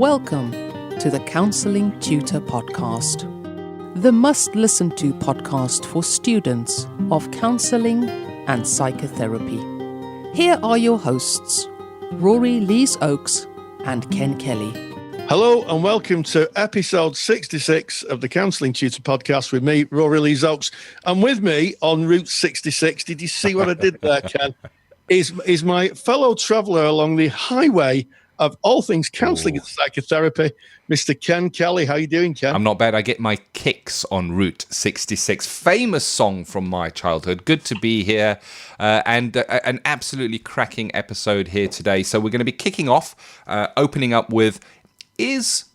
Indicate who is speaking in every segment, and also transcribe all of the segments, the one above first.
Speaker 1: Welcome to the Counselling Tutor Podcast, the must-listen-to podcast for students of counselling and psychotherapy. Here are your hosts, Rory Lees-Oakes and Ken Kelly.
Speaker 2: Hello and welcome to episode 66 of the Counselling Tutor Podcast with me, Rory Lees-Oakes. And with me on Route 66, did you see what I did there, Ken? Is my fellow traveller along the highway of all things counselling and psychotherapy, Mr. Ken Kelly. How you doing, Ken?
Speaker 3: I'm not bad. I get my kicks on Route 66. Famous song from my childhood. Good to be here. And an absolutely cracking episode here today. So we're going to be kicking off, opening up with, is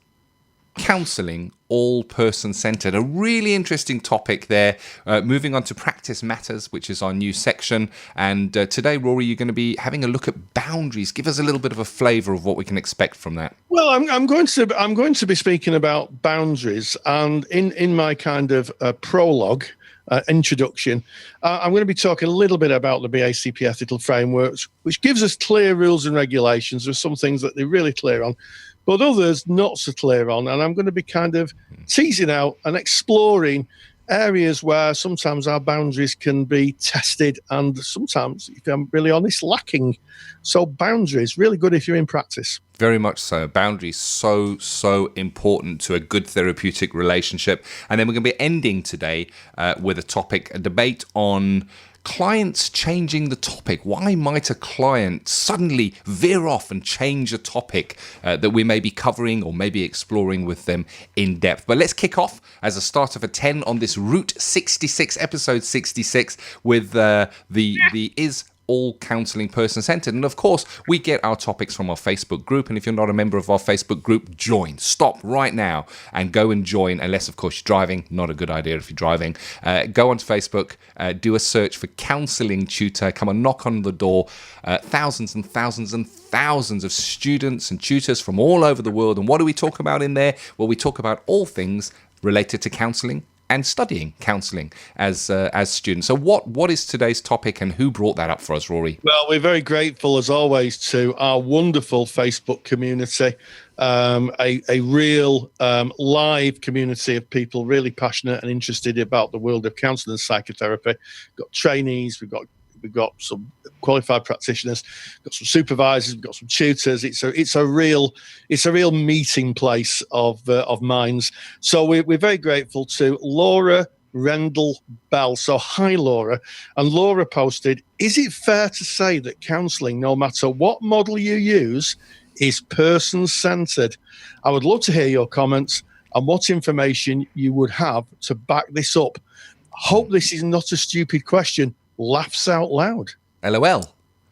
Speaker 3: counselling all person-centred? A really interesting topic there. Moving on to practice matters, which is our new section. And today, Rory, you're going to be having a look at boundaries. Give us a little bit of a flavour of what we can expect from that.
Speaker 2: Well, I'm going to be speaking about boundaries, and in my kind of prologue. Introduction, I'm going to be talking a little bit about the BACP ethical frameworks, which gives us clear rules and regulations. There's some things that they're really clear on, but others not so clear on. And I'm going to be kind of teasing out and exploring areas where sometimes our boundaries can be tested and sometimes, if I'm really honest, lacking. So boundaries, really good if you're in practice.
Speaker 3: Very much so. Boundaries so important to a good therapeutic relationship. And then we're going to be ending today with a debate on clients changing the topic. Why might a client suddenly veer off and change a topic that we may be covering or maybe exploring with them in depth? But let's kick off as a start of a 10 on this Route 66, episode 66, with the Is All Counselling Person-Centred. And of course, we get our topics from our Facebook group. And if you're not a member of our Facebook group, join. Stop right now and go and join, unless, of course, you're driving. Not a good idea if you're driving. Go onto Facebook, do a search for Counselling Tutor. Come and knock on the door. Thousands and thousands and thousands of students and tutors from all over the world. And what do we talk about in there? Well, we talk about all things related to counselling and studying counselling as students. So what is today's topic and who brought that up for us, Rory?
Speaker 2: Well, we're very grateful, as always, to our wonderful Facebook community, a real live community of people really passionate and interested about the world of counselling and psychotherapy. We've got trainees, we've got some qualified practitioners, we've got some supervisors, we've got some tutors. It's a real meeting place of minds. So we're very grateful to Laura Rendell Bell. So hi, Laura. And Laura posted, is it fair to say that counselling, no matter what model you use, is person-centred? I would love to hear your comments and what information you would have to back this up. Hope this is not a stupid question. Laughs out loud.
Speaker 3: LOL.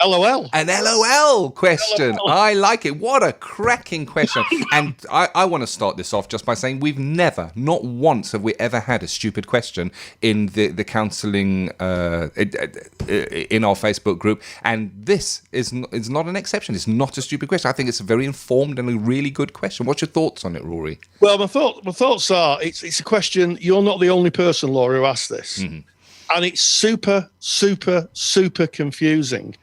Speaker 2: LOL.
Speaker 3: An LOL question.
Speaker 2: LOL.
Speaker 3: I like it. What a cracking question. And I want to start this off just by saying we've never, not once have we ever had a stupid question in the counselling, in our Facebook group. And this is not an exception. It's not a stupid question. I think it's a very informed and a really good question. What's your thoughts on it, Rory?
Speaker 2: Well, my thoughts are, it's a question, you're not the only person, Laura, who asked this. Mm-hmm. And it's super, super, super confusing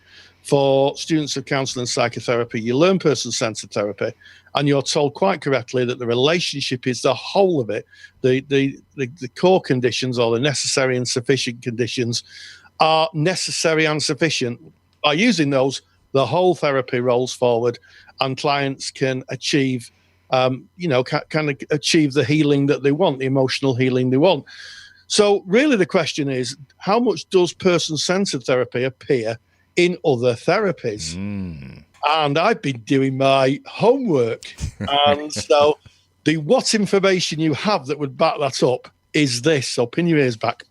Speaker 2: for students of counselling and psychotherapy. You learn person-centred therapy, and you're told quite correctly that the relationship is the whole of it. The core conditions, or the necessary and sufficient conditions, are necessary and sufficient. By using those, the whole therapy rolls forward, and clients can achieve, achieve the healing that they want, the emotional healing they want. So really the question is, how much does person-centred therapy appear in other therapies? And I've been doing my homework. And so what information you have that would back that up is this. So pin your ears back.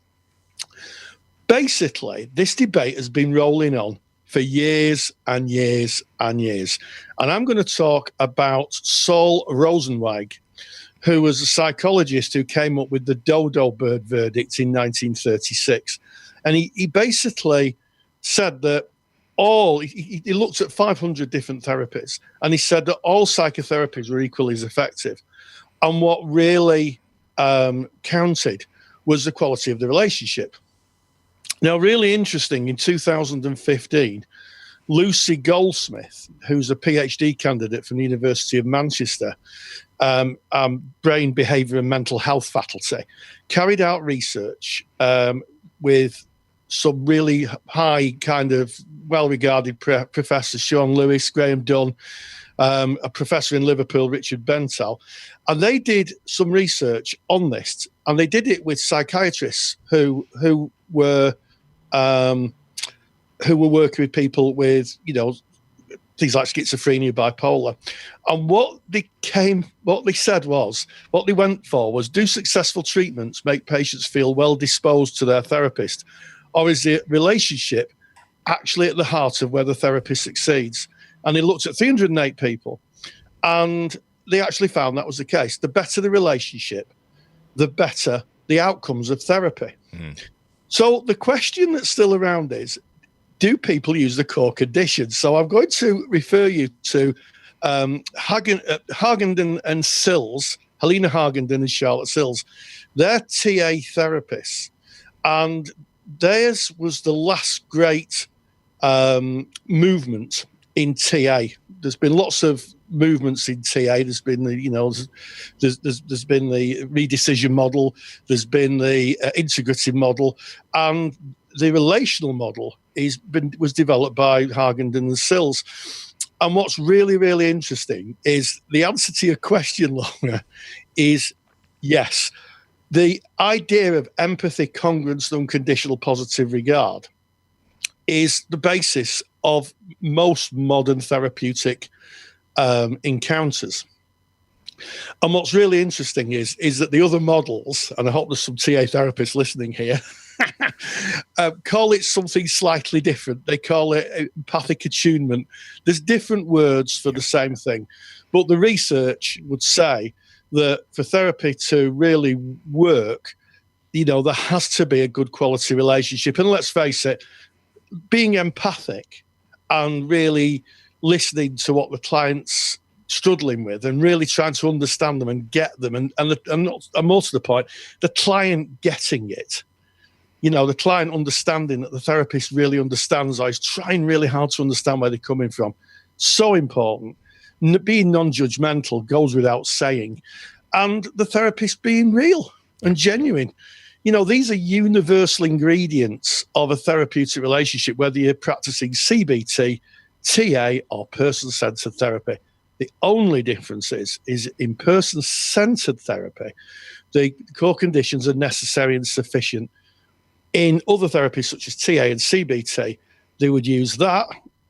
Speaker 2: Basically, this debate has been rolling on for years and years and years. And I'm going to talk about Saul Rosenzweig, who was a psychologist who came up with the dodo bird verdict in 1936. And he basically said that he looked at 500 different therapies, and he said that all psychotherapies were equally as effective. And what really counted was the quality of the relationship. Now, really interesting, in 2015, Lucy Goldsmith, who's a PhD candidate from the University of Manchester, Brain, Behaviour and Mental Health faculty, carried out research with some really high kind of well-regarded professors, Sean Lewis, Graham Dunn, a professor in Liverpool, Richard Bentel, and they did some research on this, and they did it with psychiatrists who were working with people with, things like schizophrenia, bipolar. And what they went for was, do successful treatments make patients feel well disposed to their therapist, or is the relationship actually at the heart of where the therapist succeeds? And they looked at 308 people, and they actually found that was the case. The better the relationship, the better the outcomes of therapy. So the question that's still around is, do people use the core conditions? So I'm going to refer you to Hargaden and Sills, Helena Hargaden and Charlotte Sills. They're TA therapists, and theirs was the last great movement in TA. There's been lots of movements in TA. There's been there's been the redecision model. There's been the integrative model, and the relational model was developed by Hargaden and Sills. And what's really, really interesting is the answer to your question, Laura, is yes. The idea of empathy, congruence, and unconditional positive regard is the basis of most modern therapeutic encounters. And what's really interesting is that the other models, and I hope there's some TA therapists listening here, call it something slightly different. They call it empathic attunement. There's different words for the same thing. But the research would say that for therapy to really work, there has to be a good quality relationship. And let's face it, being empathic and really listening to what the client's struggling with and really trying to understand them and get them, and more to the point, the client getting it. The client understanding that the therapist really understands, or is trying really hard to understand where they're coming from. So important. Being non-judgmental goes without saying. And the therapist being real and genuine. These are universal ingredients of a therapeutic relationship, whether you're practicing CBT, TA, or person-centred therapy. The only difference is in person-centred therapy, the core conditions are necessary and sufficient. In other therapies such as TA and CBT, they would use that,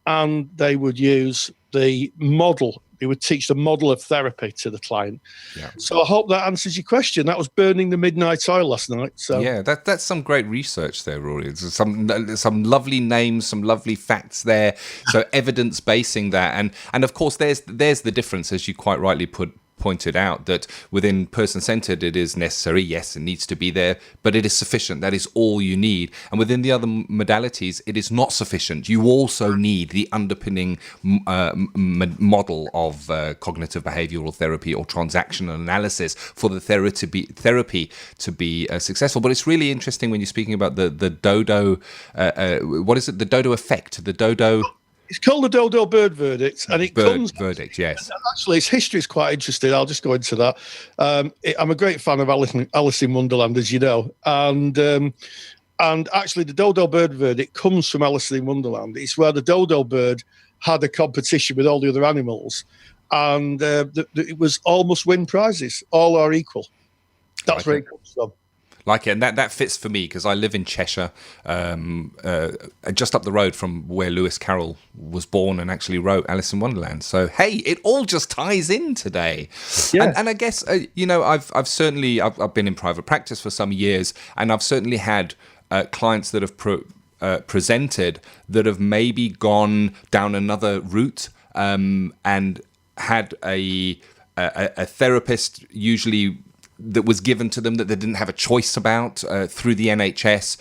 Speaker 2: and they would use the model. They would teach the model of therapy to the client. Yeah. So I hope that answers your question. That was burning the midnight oil last night. So
Speaker 3: yeah, that's some great research there, Rory. Some lovely names, some lovely facts there. So evidence basing that, and of course there's the difference, as you quite rightly pointed out, that within person-centered it is necessary, yes, it needs to be there, but it is sufficient. That is all you need. And within the other modalities, it is not sufficient. You also need the underpinning model of cognitive behavioral therapy or transactional analysis for the therapy to be successful. But it's really interesting when you're speaking about the dodo, what is it? The dodo effect, the dodo...
Speaker 2: It's called the Dodo Bird Verdict, and it comes...
Speaker 3: Verdict, yes.
Speaker 2: Actually, its history is quite interesting. I'll just go into that. I'm a great fan of Alice in Wonderland, as you know, and actually the Dodo Bird Verdict comes from Alice in Wonderland. It's where the dodo bird had a competition with all the other animals, and it was all must win prizes, all are equal. That's where it comes from.
Speaker 3: Like it, and that fits for me because I live in Cheshire, just up the road from where Lewis Carroll was born and actually wrote Alice in Wonderland. So hey, it all just ties in today. Yeah. And I guess I've certainly been in private practice for some years, and I've certainly had clients that have presented that have maybe gone down another route and had a therapist usually that was given to them that they didn't have a choice about through the NHS,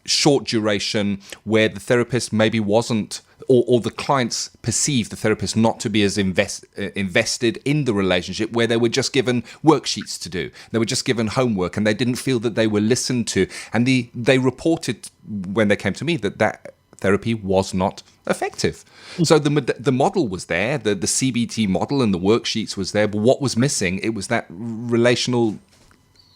Speaker 3: short duration, where the therapist maybe wasn't, or the clients perceived the therapist not to be as invested in the relationship, where they were just given worksheets to do. They were just given homework, and they didn't feel that they were listened to. And they reported when they came to me that therapy was not effective. So the model was there, the CBT model and the worksheets was there, but what was missing? It was that relational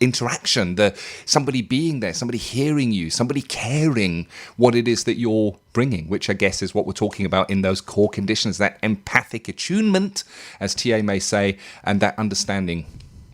Speaker 3: interaction, somebody being there, somebody hearing you, somebody caring what it is that you're bringing, which I guess is what we're talking about in those core conditions, that empathic attunement, as TA may say, and that understanding,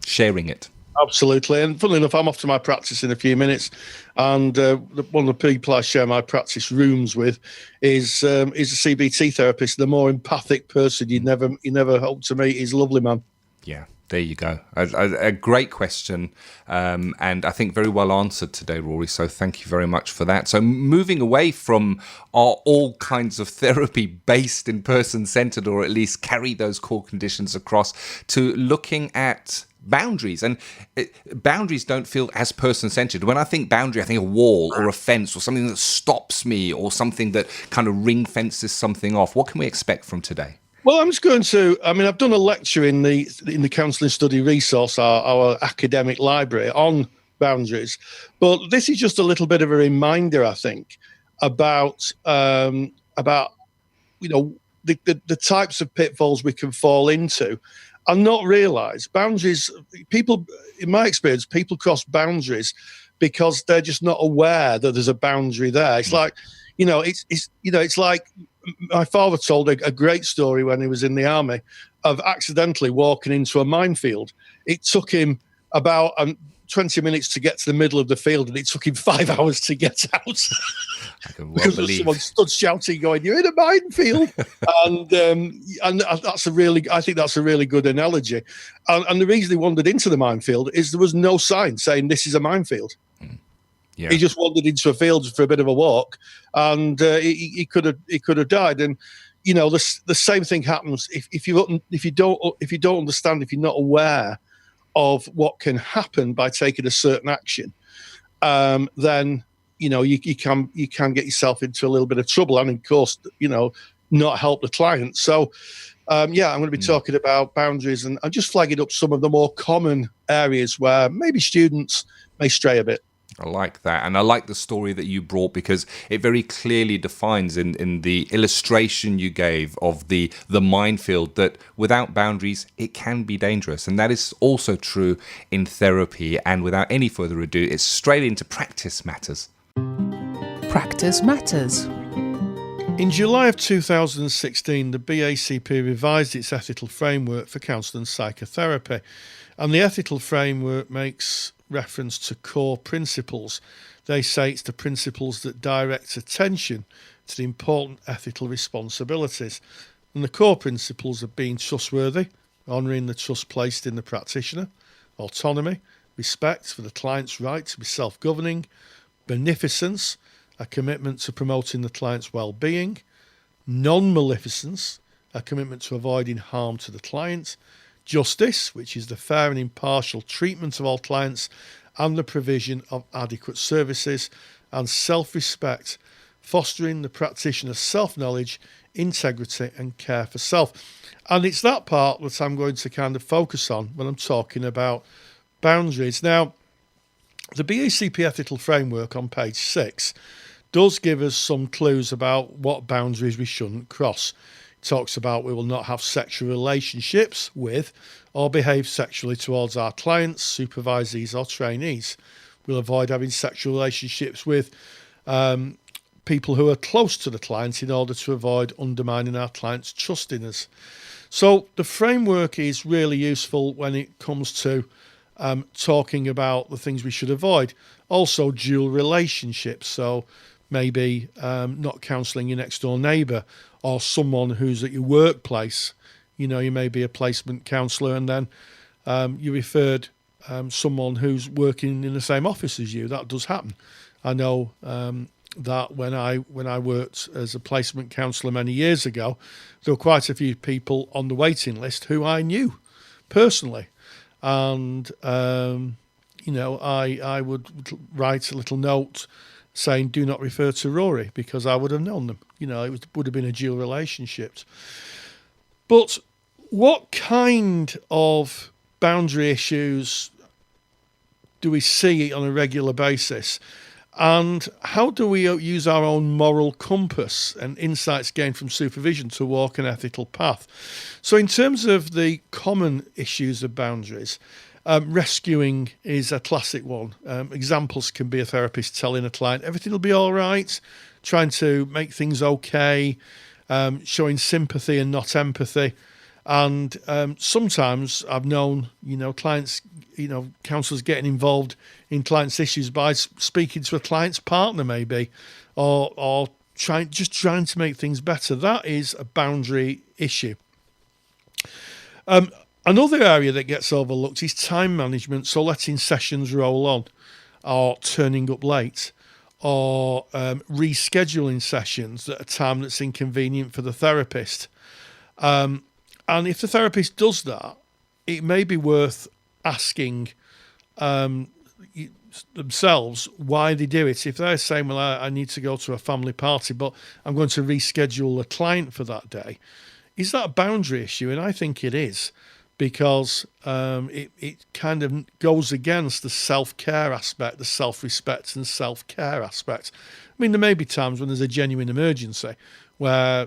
Speaker 3: sharing it.
Speaker 2: Absolutely. And funnily enough, I'm off to my practice in a few minutes. And one of the people I share my practice rooms with is a CBT therapist. The more empathic person you never hope to meet. He's a lovely man.
Speaker 3: Yeah, there you go. A great question. And I think very well answered today, Rory. So thank you very much for that. So moving away from our all kinds of therapy based in person-centred, or at least carry those core conditions across, to looking at boundaries. And boundaries don't feel as person-centred. When I think boundary, I think a wall or a fence or something that stops me or something that kind of ring fences something off. What can we expect from today?
Speaker 2: Well, I'm just going to, I've done a lecture in the Counselling Study Resource, our academic library, on boundaries. But this is just a little bit of a reminder, I think, about the types of pitfalls we can fall into and not realise boundaries. People, in my experience, people cross boundaries because they're just not aware that there's a boundary there. It's like, it's like my father told a great story when he was in the army of accidentally walking into a minefield. It took him about 20 minutes to get to the middle of the field, and it took him 5 hours to get out.
Speaker 3: I can well
Speaker 2: because
Speaker 3: believe.
Speaker 2: Someone stood shouting, going, "You're in a minefield!" and I think that's a really good analogy. And the reason he wandered into the minefield is there was no sign saying this is a minefield. Yeah. He just wandered into a field for a bit of a walk, and he could have died. And the same thing happens if you don't understand, if you're not aware of what can happen by taking a certain action, then you can get yourself into a little bit of trouble, and of course not help the client. So I'm going to be talking about boundaries and just flagging up some of the more common areas where maybe students may stray a bit.
Speaker 3: I like that. And I like the story that you brought, because it very clearly defines in the illustration you gave of the minefield that without boundaries, it can be dangerous. And that is also true in therapy. And without any further ado, it's straight into Practice Matters.
Speaker 1: Practice Matters.
Speaker 2: In July of 2016, the BACP revised its ethical framework for counselling psychotherapy. And the ethical framework makes reference to core principles. They say it's the principles that direct attention to the important ethical responsibilities. And the core principles are being trustworthy, honouring the trust placed in the practitioner, autonomy, respect for the client's right to be self-governing, beneficence, a commitment to promoting the client's well-being, non-maleficence, a commitment to avoiding harm to the client, justice, which is the fair and impartial treatment of all clients and the provision of adequate services, and self-respect, fostering the practitioner's self-knowledge, integrity and care for self. And it's that part that I'm going to kind of focus on when I'm talking about boundaries. Now, the BACP ethical framework on page 6 does give us some clues about what boundaries we shouldn't cross. Talks about we will not have sexual relationships with or behave sexually towards our clients, supervisees or trainees. We'll avoid having sexual relationships with people who are close to the client in order to avoid undermining our client's trust in us. So the framework is really useful when it comes to talking about the things we should avoid. Also dual relationships, so maybe not counselling your next door neighbour or someone who's at your workplace. You may be a placement counsellor and then you referred someone who's working in the same office as you. That does happen. I know that when I worked as a placement counsellor many years ago, there were quite a few people on the waiting list who I knew personally. And, I would write a little note saying, do not refer to Rory, because I would have known them. It would have been a dual relationship. But what kind of boundary issues do we see on a regular basis? And how do we use our own moral compass and insights gained from supervision to walk an ethical path? So in terms of the common issues of boundaries, rescuing is a classic one. Examples can be a therapist telling a client everything will be all right, trying to make things okay, showing sympathy and not empathy. And sometimes I've known, clients, counsellors getting involved in clients' issues by speaking to a client's partner, maybe, or trying to make things better. That is a boundary issue. Another area that gets overlooked is time management. So letting sessions roll on, or turning up late, or rescheduling sessions at a time that's inconvenient for the therapist. And if the therapist does that, it may be worth asking themselves why they do it. If they're saying, well, I need to go to a family party, but I'm going to reschedule a client for that day, is that a boundary issue? And I think it is, because it kind of goes against the self-care aspect, the self-respect and self-care aspect. I mean, there may be times when there's a genuine emergency where,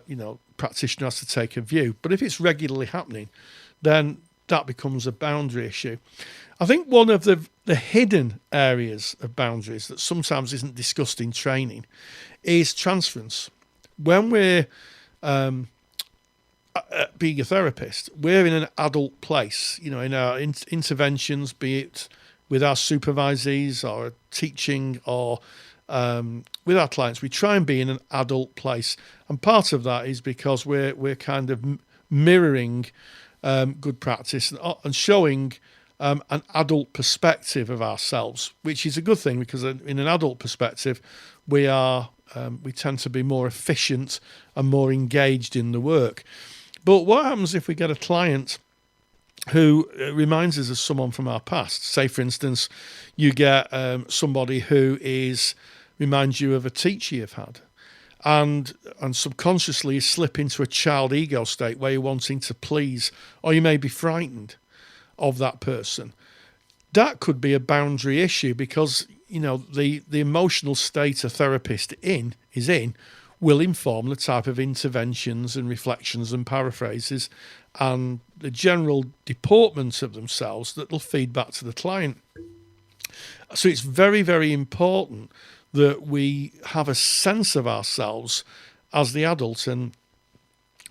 Speaker 2: practitioner has to take a view. But if it's regularly happening, then that becomes a boundary issue. I think one of the hidden areas of boundaries that sometimes isn't discussed in training is transference. When we're being a therapist, we're in an adult place, in our interventions, be it with our supervisees or teaching or with our clients, we try and be in an adult place. And part of that is because we're kind of mirroring good practice and showing an adult perspective of ourselves, which is a good thing, because in an adult perspective, we tend to be more efficient and more engaged in the work. But what happens if we get a client who reminds us of someone from our past? Say, for instance, you get somebody who reminds you of a teacher you've had, and subconsciously you slip into a child ego state where you're wanting to please, or you may be frightened of that person. That could be a boundary issue, because the emotional state a therapist is in will inform the type of interventions and reflections and paraphrases and the general deportment of themselves that will feed back to the client. So it's very, very important that we have a sense of ourselves as the adult. And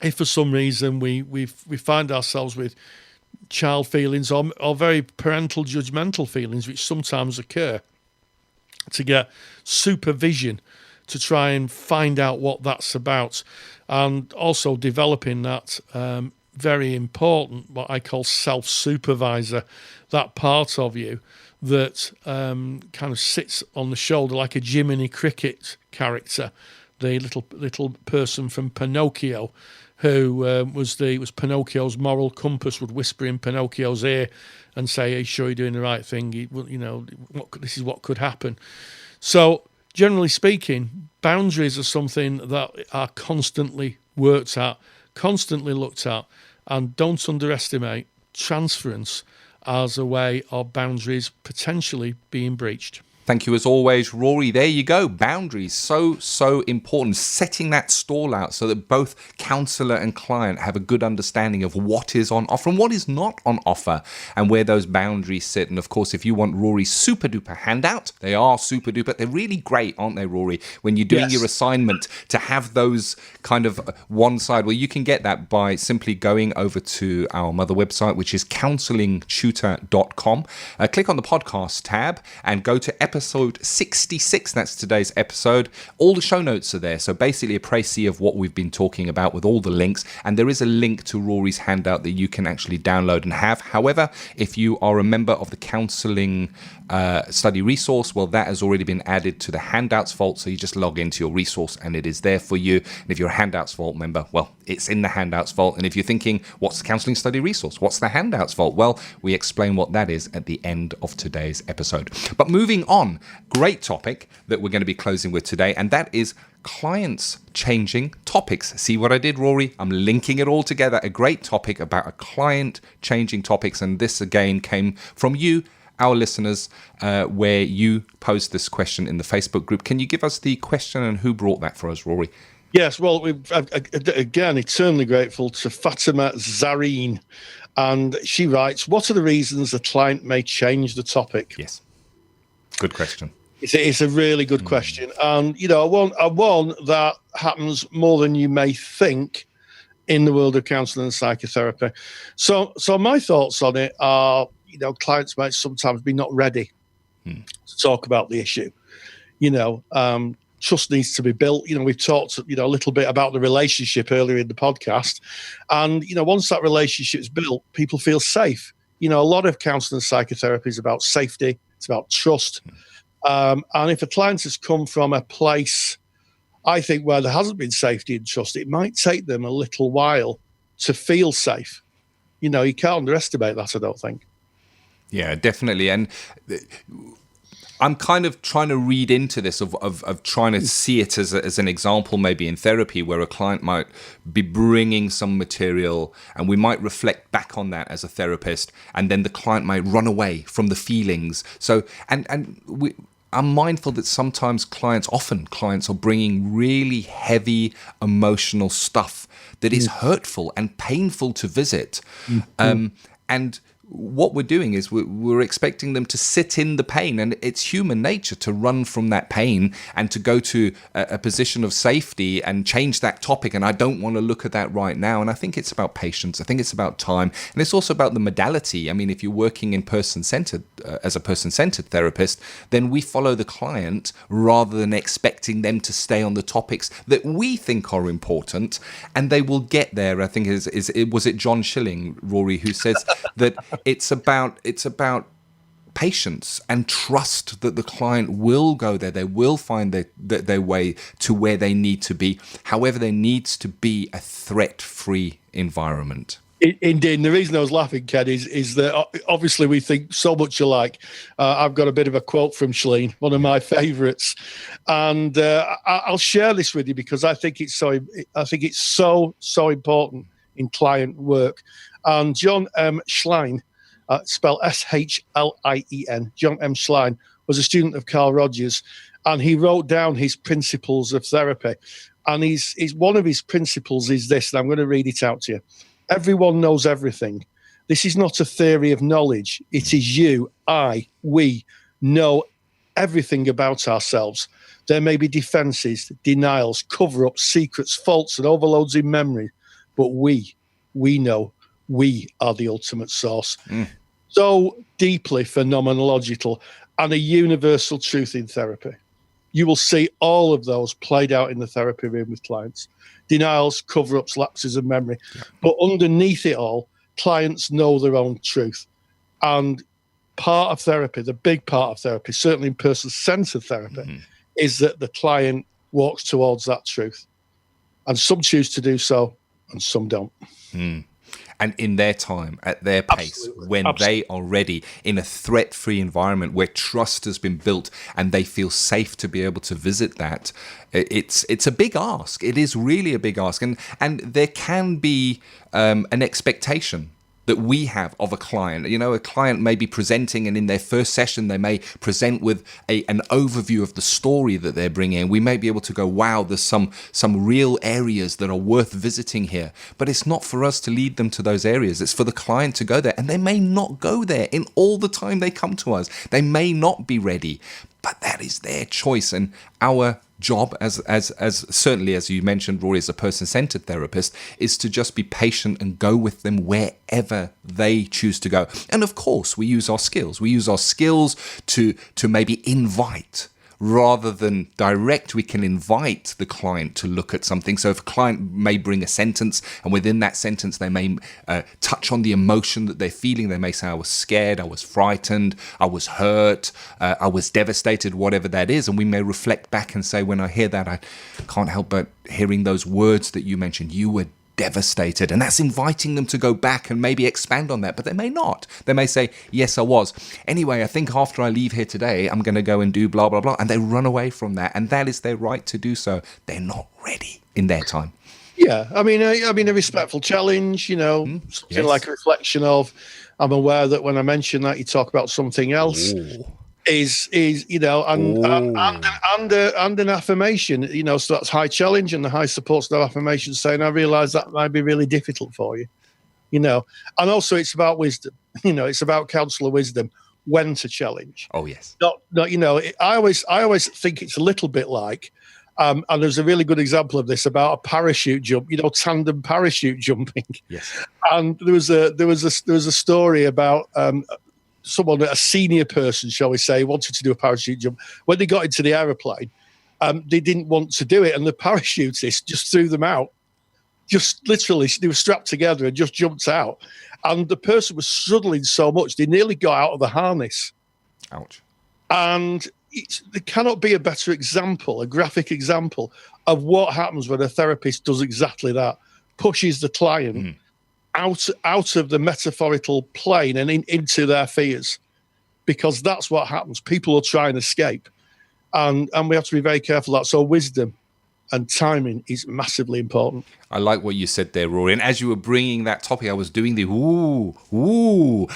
Speaker 2: if for some reason we find ourselves with child feelings or very parental judgmental feelings, which sometimes occur, to get supervision to try and find out what that's about, and also developing that very important, what I call self-supervisor, that part of you that kind of sits on the shoulder like a Jiminy Cricket character, the little person from Pinocchio, who was Pinocchio's moral compass, would whisper in Pinocchio's ear and say, "Are you sure you're doing the right thing? This is what could happen." So, generally speaking, boundaries are something that are constantly worked at, constantly looked at, and don't underestimate transference as a way of boundaries potentially being breached.
Speaker 3: Thank you as always, Rory. There you go. Boundaries, so important. Setting that stall out so that both counsellor and client have a good understanding of what is on offer and what is not on offer, and where those boundaries sit. And of course, if you want Rory's super duper handout, they are super duper. They're really great, aren't they, Rory? When you're doing your assignment, to have those kind of one side. Well, you can get that by simply going over to our mother website, which is counsellingtutor.com. Click on the podcast tab and go to episode 66. That's today's episode. All the show notes are there. So basically a précis of what we've been talking about with all the links. And there is a link to Rory's handout that you can actually download and have. However, if you are a member of the Counselling Study Resource, well, that has already been added to the Handouts vault. So you just log into your resource and it is there for you. And if you're a Handouts vault member, well, it's in the Handouts vault. And if you're thinking, what's the Counselling Study Resource? What's the Handouts vault? Well, we explain what that is at the end of today's episode. But moving on, great topic that we're going to be closing with today, and that is clients changing topics. See what I did, Rory? I'm linking it all together. A great topic about a client changing topics, and this again came from you our listeners where you posed this question in the Facebook group. Can you give us the question and who brought that for us, Rory?
Speaker 2: Yes, well, again, eternally grateful to Fatima Zareen. And she writes, what are the reasons a client may change the topic?
Speaker 3: Yes. Good question.
Speaker 2: It's a really good question. And, one that happens more than you may think in the world of counselling and psychotherapy. So my thoughts on it are, clients might sometimes be not ready to talk about the issue. Trust needs to be built. We've talked, a little bit about the relationship earlier in the podcast. And, once that relationship's built, people feel safe. A lot of counselling and psychotherapy is about safety. It's about trust. And if a client has come from a place, I think, where there hasn't been safety and trust, it might take them a little while to feel safe. You can't underestimate that, I don't think.
Speaker 3: Yeah, definitely. And I'm kind of trying to read into this of trying to see it as an example, maybe in therapy, where a client might be bringing some material and we might reflect back on that as a therapist, and then the client might run away from the feelings. So, I'm mindful that sometimes clients are bringing really heavy emotional stuff that is hurtful and painful to visit. And what we're doing is we're expecting them to sit in the pain, and it's human nature to run from that pain and to go to a position of safety and change that topic. And I don't want to look at that right now. And I think it's about patience. I think it's about time. And it's also about the modality. I mean, if you're working in person-centered, as a person-centered therapist, then we follow the client rather than expecting them to stay on the topics that we think are important. And they will get there. I think was it John Schilling, Rory, who says that it's about patience and trust that the client will go there. They will find their way to where they need to be. However, there needs to be a threat-free environment.
Speaker 2: Indeed. And the reason I was laughing, Ken, is that obviously we think so much alike. I've got a bit of a quote from Schilling, one of my favourites, and I'll share this with you because I think it's so important in client work. And John M. Schlein, spelled Schlien, John M. Schlein, was a student of Carl Rogers, and he wrote down his principles of therapy. And one of his principles is this, and I'm going to read it out to you. Everyone knows everything. This is not a theory of knowledge. It is you, we know everything about ourselves. There may be defenses, denials, cover-ups, secrets, faults, and overloads in memory, but we know we are the ultimate source. So deeply phenomenological and a universal truth in therapy. You will see all of those played out in the therapy room with clients. Denials, cover-ups, lapses of memory. Yeah. But underneath it all, clients know their own truth. And part of therapy, the big part of therapy, certainly in person-centered therapy, is that the client walks towards that truth. And some choose to do so, and some don't.
Speaker 3: And in their time, at their pace, when they are ready, in a threat-free environment where trust has been built and they feel safe to be able to visit that, it's a big ask. It is really a big ask. And there can be an expectation that we have of a client. A client may be presenting, and in their first session, they may present with an overview of the story that they're bringing. We may be able to go, wow, there's some real areas that are worth visiting here. But it's not for us to lead them to those areas. It's for the client to go there. And they may not go there in all the time they come to us. They may not be ready. But that is their choice. And our job, as certainly as you mentioned, Rory, as a person-centered therapist, is to just be patient and go with them wherever they choose to go. And of course, we use our skills. We use our skills to maybe invite. Rather than direct, we can invite the client to look at something. So if a client may bring a sentence, and within that sentence they may touch on the emotion that they're feeling. They may say, I was scared, I was frightened, I was hurt, I was devastated, whatever that is. And we may reflect back and say, when I hear that, I can't help but hearing those words that you mentioned. You were devastated. And that's inviting them to go back and maybe expand on that. But they may not. They may say, yes, I was. Anyway, I think after I leave here today, I'm going to go and do blah, blah, blah. And they run away from that. And that is their right to do so. They're not ready in their time.
Speaker 2: Yeah. I mean, a respectful challenge, something like a reflection of, I'm aware that when I mention that, you talk about something else.
Speaker 3: Ooh.
Speaker 2: Is and an affirmation, so that's high challenge, and the high support's no affirmation, saying I realise that might be really difficult for you, and also it's about wisdom, it's about counsellor wisdom when to challenge.
Speaker 3: Oh yes.
Speaker 2: Not I always think it's a little bit like, and there's a really good example of this about a parachute jump, tandem parachute jumping.
Speaker 3: Yes.
Speaker 2: And there was a story about someone, a senior person, shall we say, wanted to do a parachute jump. When they got into the aeroplane, they didn't want to do it, and the parachutist just threw them out. Just literally, they were strapped together and just jumped out. And the person was struggling so much, they nearly got out of the harness.
Speaker 3: Ouch.
Speaker 2: And there cannot be a better example, a graphic example of what happens when a therapist does exactly that, pushes the client out of the metaphorical plane and into their fears, because that's what happens. People will try and escape, and we have to be very careful of that. So wisdom and timing is massively important.
Speaker 3: I like what you said there, Rory. And as you were bringing that topic, I was doing the ooh,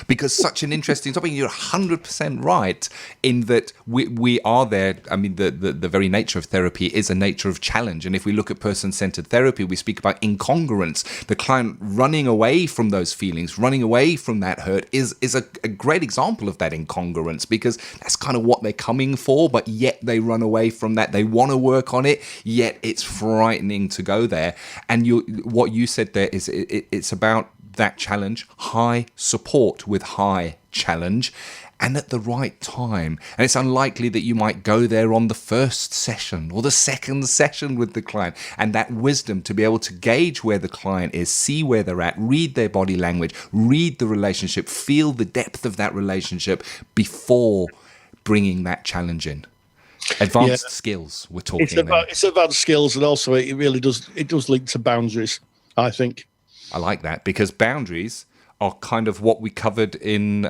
Speaker 3: because such an interesting topic. You're 100% right in that we are there. I mean, the very nature of therapy is a nature of challenge. And if we look at person-centered therapy, we speak about incongruence. The client running away from those feelings, running away from that hurt is a great example of that incongruence, because that's kind of what they're coming for, but yet they run away from that. They want to work on it, yet it's frightening to go there. And what you said there is it's about that challenge, high support with high challenge, and at the right time. And it's unlikely that you might go there on the first session or the second session with the client. And that wisdom to be able to gauge where the client is, see where they're at, read their body language, read the relationship, feel the depth of that relationship before bringing that challenge in. Advanced skills we're talking about.
Speaker 2: It's advanced skills, and also it really does link to boundaries, I think.
Speaker 3: I like that, because boundaries are kind of what we covered in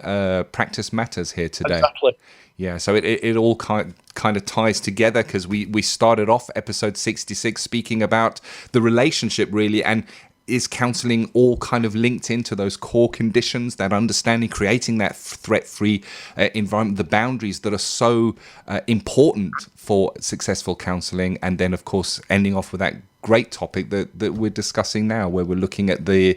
Speaker 3: Practice Matters here today.
Speaker 2: Exactly.
Speaker 3: Yeah, so it all kind of ties together, because we started off episode 66 speaking about the relationship, really, and is counselling all kind of linked into those core conditions, that understanding, creating that threat-free environment, the boundaries that are so important for successful counselling, and then, of course, ending off with that great topic that we're discussing now, where we're looking at the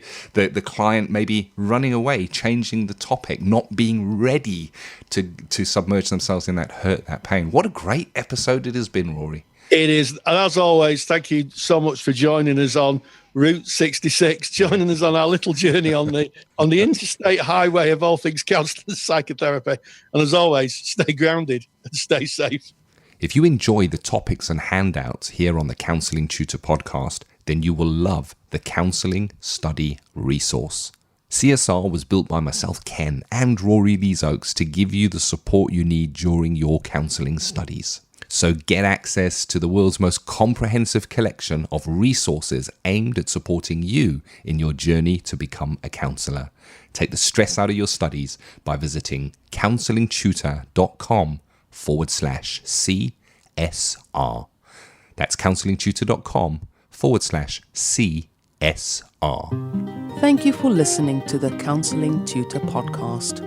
Speaker 3: client maybe running away, changing the topic, not being ready to submerge themselves in that hurt, that pain. What a great episode it has been, Rory.
Speaker 2: It is, and as always, thank you so much for joining us on Route 66, joining us on our little journey on the interstate highway of all things counselling and psychotherapy. And as always, stay grounded and stay safe.
Speaker 3: If you enjoy the topics and handouts here on the Counselling Tutor Podcast, then you will love the Counselling Study Resource. CSR was built by myself, Ken, and Rory Lees-Oakes to give you the support you need during your counselling studies. So get access to the world's most comprehensive collection of resources aimed at supporting you in your journey to become a counsellor. Take the stress out of your studies by visiting counsellingtutor.com/CSR. That's counsellingtutor.com/CSR.
Speaker 1: Thank you for listening to the Counselling Tutor Podcast.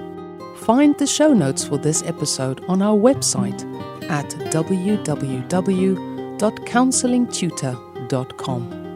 Speaker 1: Find the show notes for this episode on our website at www.counsellingtutor.com.